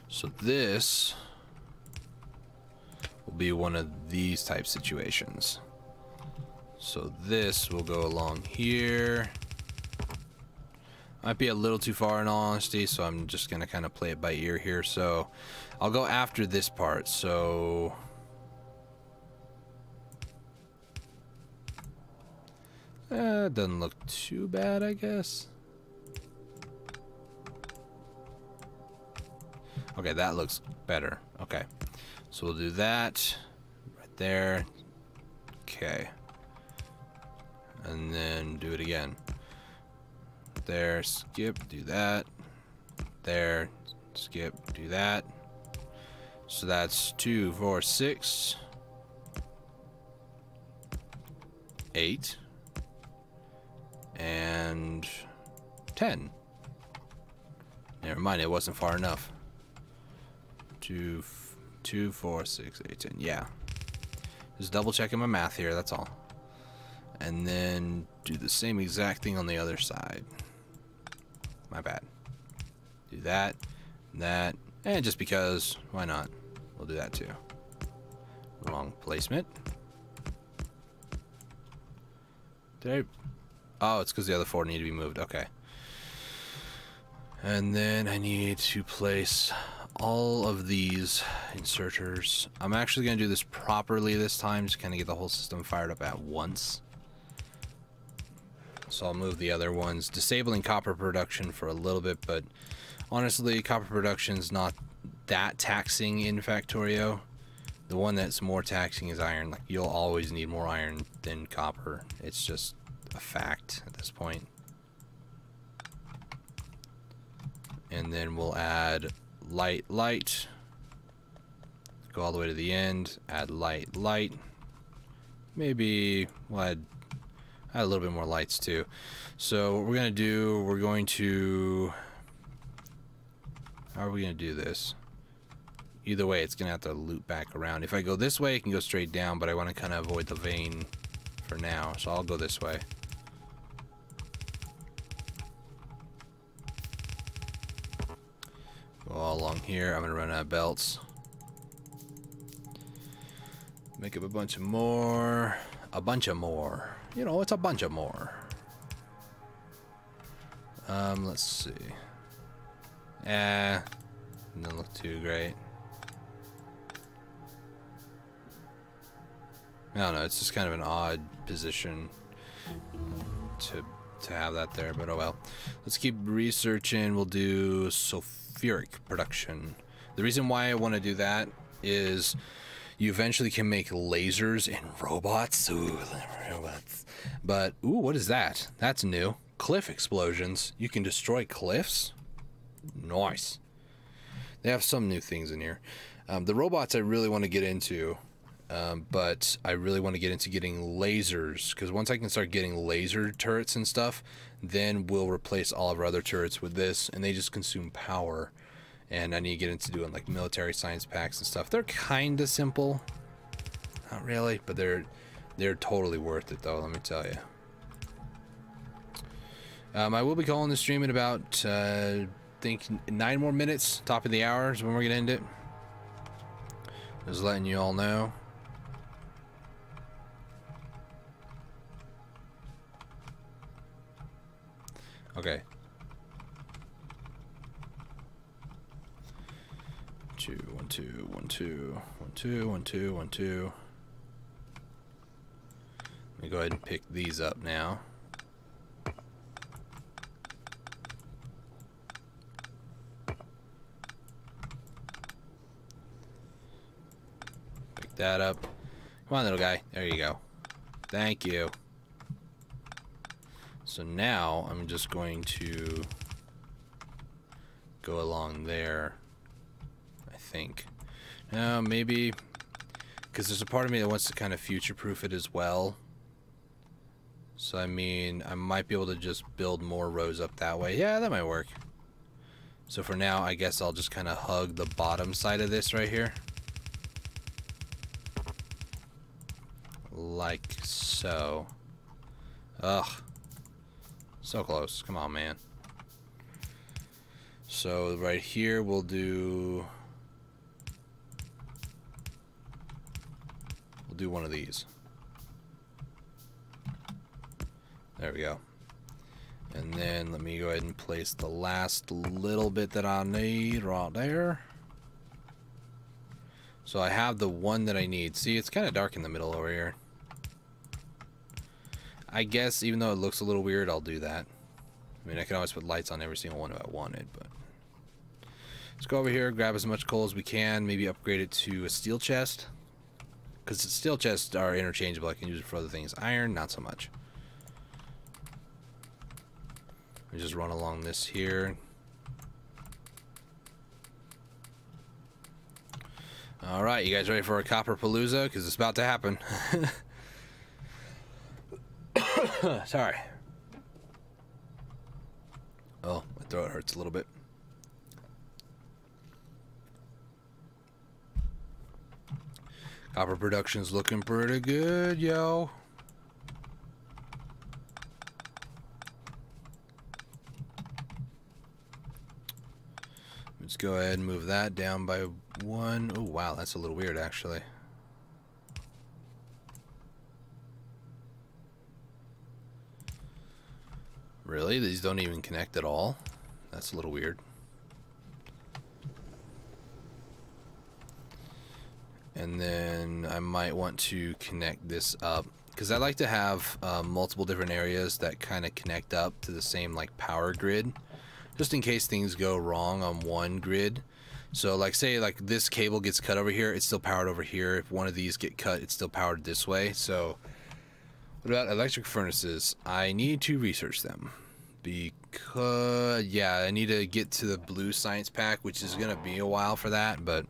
Speaker 1: So this will be one of these type situations. So this will go along here. Might be a little too far in all honesty, so I'm just gonna kind of play it by ear here. So I'll go after this part. So doesn't look too bad, I guess. Okay, that looks better. Okay, so we'll do that right there. Okay, and then do it again. There, skip, do that. There, skip, do that. So that's 2, 4, 6, 8, and 10. Never mind, it wasn't far enough. 2, 4, 6, 8, 10. Yeah. Just double checking my math here, that's all. And then do the same exact thing on the other side. My bad. Do that, and just because, why not? We'll do that too. Wrong placement. Did I? Oh, it's because the other 4 need to be moved. Okay. And then I need to place all of these inserters. I'm actually going to do this properly this time, just kind of get the whole system fired up at once. So I'll move the other ones, disabling copper production for a little bit, but honestly, copper production is not that taxing in Factorio. The one that's more taxing is iron. Like, you'll always need more iron than copper. It's just a fact at this point. And then we'll add light, light. Go all the way to the end. Add light, light. Maybe we'll add Add a little bit more lights too. So what we're gonna do, we're going to, how are we gonna do this? Either way, it's gonna have to loop back around. If I go this way, it can go straight down, but I want to kind of avoid the vein for now, so I'll go this way. Go all along here. I'm gonna run out of belts. Make up a bunch of more. A bunch of more. You know, it's a bunch of more. Let's see. Doesn't look too great. I don't know, it's just kind of an odd position to have that there, but oh well. Let's keep researching. We'll do sulfuric production. The reason why I want to do that is you eventually can make lasers and robots. Ooh, robots. But, ooh, what is that? That's new. Cliff explosions. You can destroy cliffs? Nice. They have some new things in here. The robots I really want to get into, but I really want to get into getting lasers, because once I can start getting laser turrets and stuff, then we'll replace all of our other turrets with this, and they just consume power. And I need to get into doing like military science packs and stuff. They're kind of simple, not really, but they're totally worth it though, let me tell you. I will be calling the stream in about I think 9 more minutes, top of the hour is when we're gonna end it. Just letting you all know. Okay. 2 1 2 1 2 1 2 1 2 1 2. Let me go ahead and pick these up now. Pick that up. Come on, little guy. There you go. Thank you. So now I'm just going to go along there. I think. Now maybe because there's a part of me that wants to kind of future-proof it as well. So I mean, I might be able to just build more rows up that way. Yeah, that might work. So for now, I guess I'll just kind of hug the bottom side of this right here. Like so. Ugh. So close. Come on, man. So right here we'll do one of these. There we go. And then let me go ahead and place the last little bit that I need right there. So I have the one that I need. See, it's kind of dark in the middle over here. I guess even though it looks a little weird, I'll do that. I mean, I can always put lights on every single one if I wanted, but let's go over here, grab as much coal as we can, maybe upgrade it to a steel chest, because the steel chests are interchangeable. I can use it for other things. Iron, not so much. We just run along this here. All right, you guys ready for a copper palooza? Because it's about to happen. Sorry. Oh, my throat hurts a little bit. Copper production's looking pretty good, yo. Let's go ahead and move that down by 1. Oh, wow, that's a little weird, actually. Really? These don't even connect at all? That's a little weird. And then I might want to connect this up, because I like to have multiple different areas that kind of connect up to the same like power grid, just in case things go wrong on one grid. So like say like this cable gets cut over here, it's still powered over here. If one of these get cut, it's still powered this way. So what about electric furnaces? I need to research them, because yeah, I need to get to the blue science pack, which is gonna be a while for that, but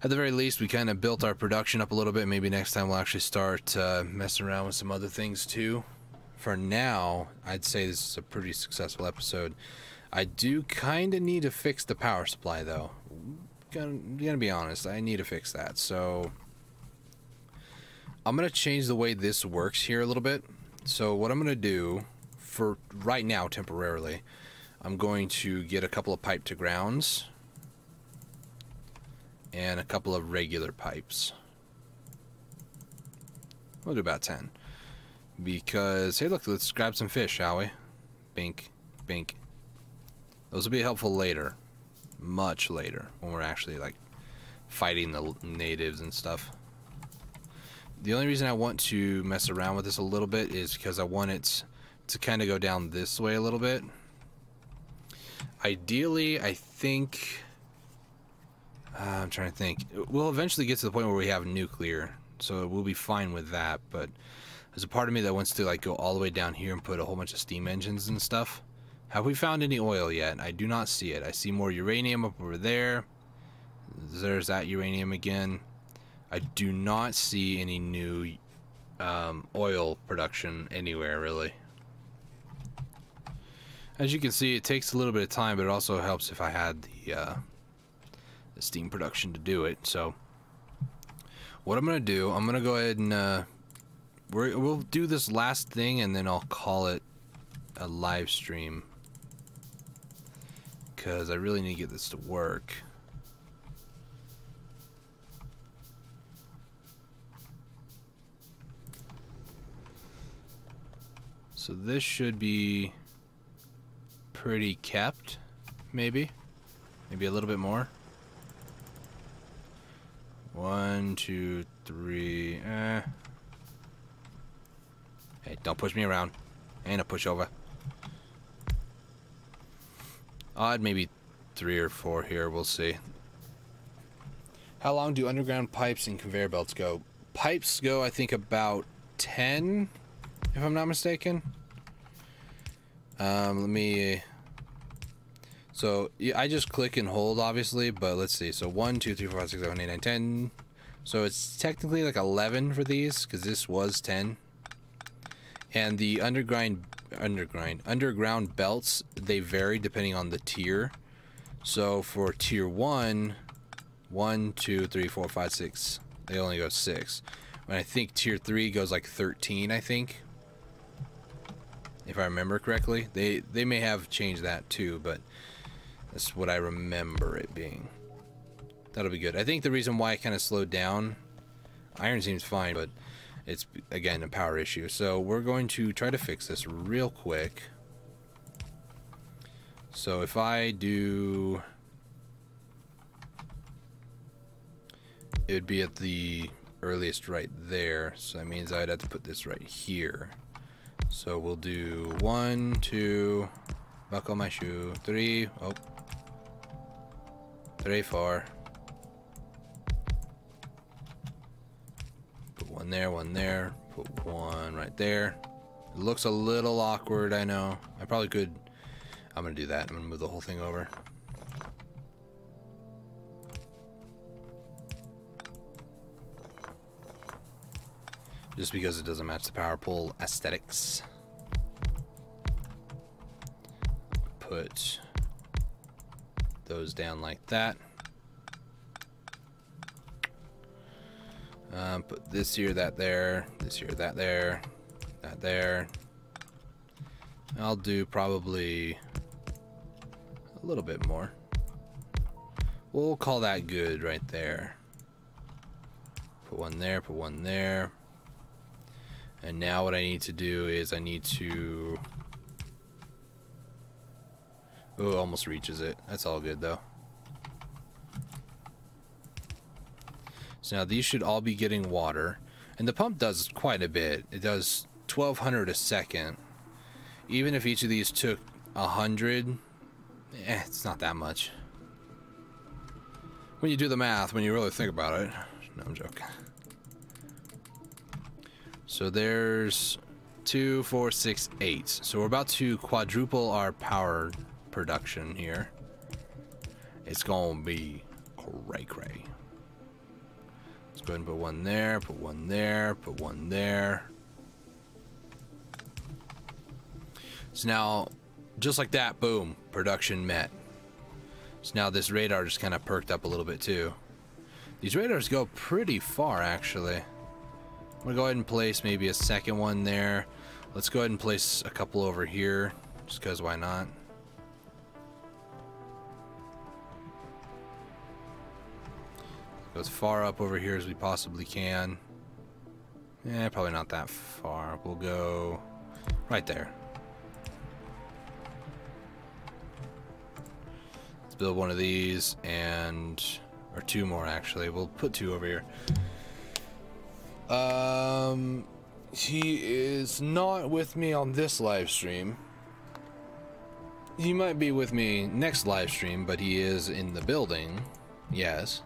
Speaker 1: at the very least we kind of built our production up a little bit. Maybe next time we'll actually start messing around with some other things too. for now, I'd say this is a pretty successful episode. I do kind of need to fix the power supply, though. Gonna be honest, I need to fix that. So I'm gonna change the way this works here a little bit. So what I'm gonna do for right now, temporarily, I'm going to get a couple of pipe to grounds and a couple of regular pipes. We'll do about 10. Because, hey look, let's grab some fish, shall we? Bink, bink. Those will be helpful later. Much later, when we're actually, like, fighting the natives and stuff. The only reason I want to mess around with this a little bit is because I want it to kind of go down this way a little bit. Ideally, I think... I'm trying to think. We'll eventually get to the point where we have nuclear, so we'll be fine with that, but there's a part of me that wants to like go all the way down here and put a whole bunch of steam engines and stuff. Have we found any oil yet? I do not see it. I see more uranium up over there. There's that uranium again. I do not see any new oil production anywhere, really. As you can see, it takes a little bit of time, but it also helps if I had the steam production to do it. So what I'm going to do, I'm going to go ahead and we'll do this last thing, and then I'll call it a live stream, because I really need to get this to work. So this should be pretty kept, maybe a little bit more. 1, 2, 3. Hey, don't push me around. Ain't a pushover. Odd, maybe 3 or 4 here. We'll see. How long do underground pipes and conveyor belts go? Pipes go, I think, about 10, if I'm not mistaken. Let me... So, yeah, I just click and hold, obviously, but let's see. So, 1, 2, 3, 4, 5, 6, 7, 8, 9, 10. So, it's technically like 11 for these, because this was 10. And the underground belts, they vary depending on the tier. So, for tier 1, 1, 2, 3, 4, 5, 6, they only go 6. And I think tier 3 goes like 13, I think. If I remember correctly. They may have changed that too, but that's what I remember it being. That'll be good. I think the reason why I kind of slowed down, iron seems fine, but it's, again, a power issue. So we're going to try to fix this real quick. So if I do... it would be at the earliest right there. So that means I'd have to put this right here. So we'll do 1, 2, buckle my shoe, 3, oh, 3, 4. Put one there, put one right there. It looks a little awkward, I know. I probably could, I'm gonna do that. I'm gonna move the whole thing over. Just because it doesn't match the power pole aesthetics. Put those down like that. Put this here, that there, this here, that there, that there. I'll do probably a little bit more. We'll call that good right there. Put one there, put one there. And now what I need to do is I need to... oh, it almost reaches it. That's all good though. So now these should all be getting water. And the pump does quite a bit. It does 1,200 a second. Even if each of these took 100, it's not that much. When you do the math, when you really think about it. No, I'm joking. So there's 2, 4, 6, 8. So we're about to quadruple our power production here. It's gonna be cray-cray. Let's go ahead and put one there, put one there, put one there. So now, just like that, boom, production met. So now this radar just kind of perked up a little bit too. These radars go pretty far, actually. I'm gonna go ahead and place maybe a second one there. Let's go ahead and place a couple over here, just because why not? Go as far up over here as we possibly can. Eh, probably not that far. We'll go right there. Let's build one of these and... or two more, actually. We'll put two over here. He is not with me on this live stream. He might be with me next live stream, but he is in the building. Yes.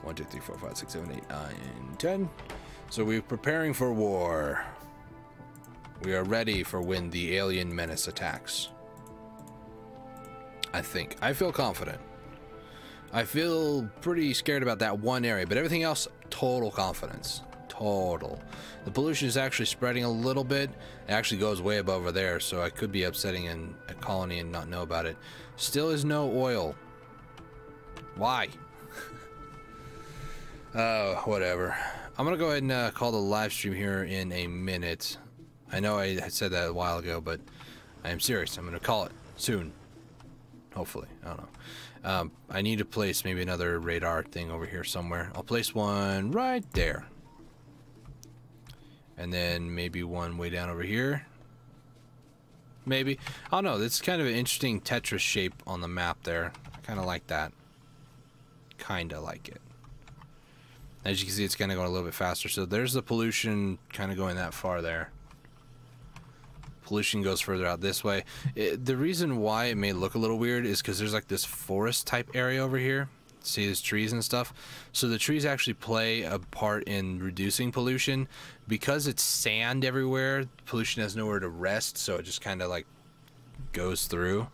Speaker 1: 1, 2, 3, 4, 5, 6, 7, 8, 9, 10. So we're preparing for war. We are ready for when the alien menace attacks. I think. I feel confident. I feel pretty scared about that one area, but everything else, total confidence. Total. The pollution is actually spreading a little bit. It actually goes way above over there, so I could be upsetting a colony and not know about it. Still is no oil. Why? Whatever. I'm gonna go ahead and call the live stream here in a minute. I know I said that a while ago, but I am serious. I'm gonna call it soon. Hopefully. I don't know. I need to place maybe another radar thing over here somewhere. I'll place one right there. And then maybe one way down over here. Maybe. I don't know. It's kind of an interesting Tetris shape on the map there. I kind of like that. Kind of like it. As you can see, it's kind of going a little bit faster. So there's the pollution kind of going that far there. Pollution goes further out this way. The reason why it may look a little weird is because there's like this forest type area over here. See, there's trees and stuff. So the trees actually play a part in reducing pollution. Because it's sand everywhere, pollution has nowhere to rest, so it just kind of like goes through.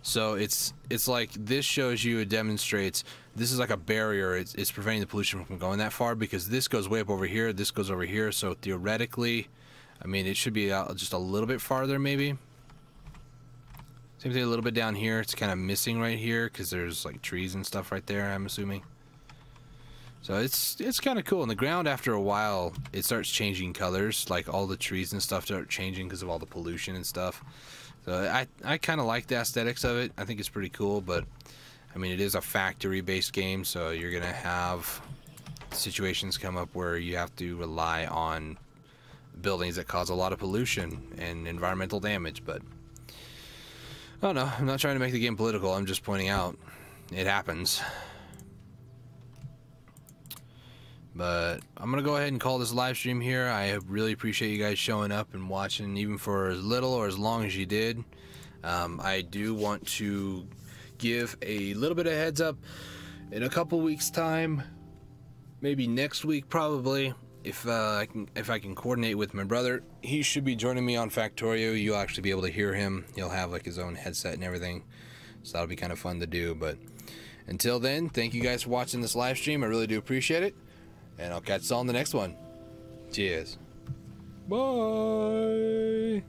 Speaker 1: So it's like this shows you, it demonstrates this is like a barrier. It's preventing the pollution from going that far, because this goes way up over here, this goes over here. So theoretically, I mean, it should be out just a little bit farther, maybe. Same thing a little bit down here. It's kind of missing right here because there's like trees and stuff right there, I'm assuming. So it's kind of cool. In the ground, after a while, it starts changing colors. Like all the trees and stuff start changing because of all the pollution and stuff. So I kind of like the aesthetics of it. I think it's pretty cool, but I mean, it is a factory-based game, so you're gonna have situations come up where you have to rely on buildings that cause a lot of pollution and environmental damage. But I don't know, I'm not trying to make the game political. I'm just pointing out it happens. But I'm gonna go ahead and call this live stream here. I really appreciate you guys showing up and watching, even for as little or as long as you did. I do want to give a little bit of heads up. In a couple weeks time, maybe next week probably, if I can coordinate with my brother, he should be joining me on Factorio. You'll actually be able to hear him. He'll have like his own headset and everything, so that'll be kind of fun to do. But until then, thank you guys for watching this live stream. I really do appreciate it, and I'll catch you all in the next one. Cheers. Bye.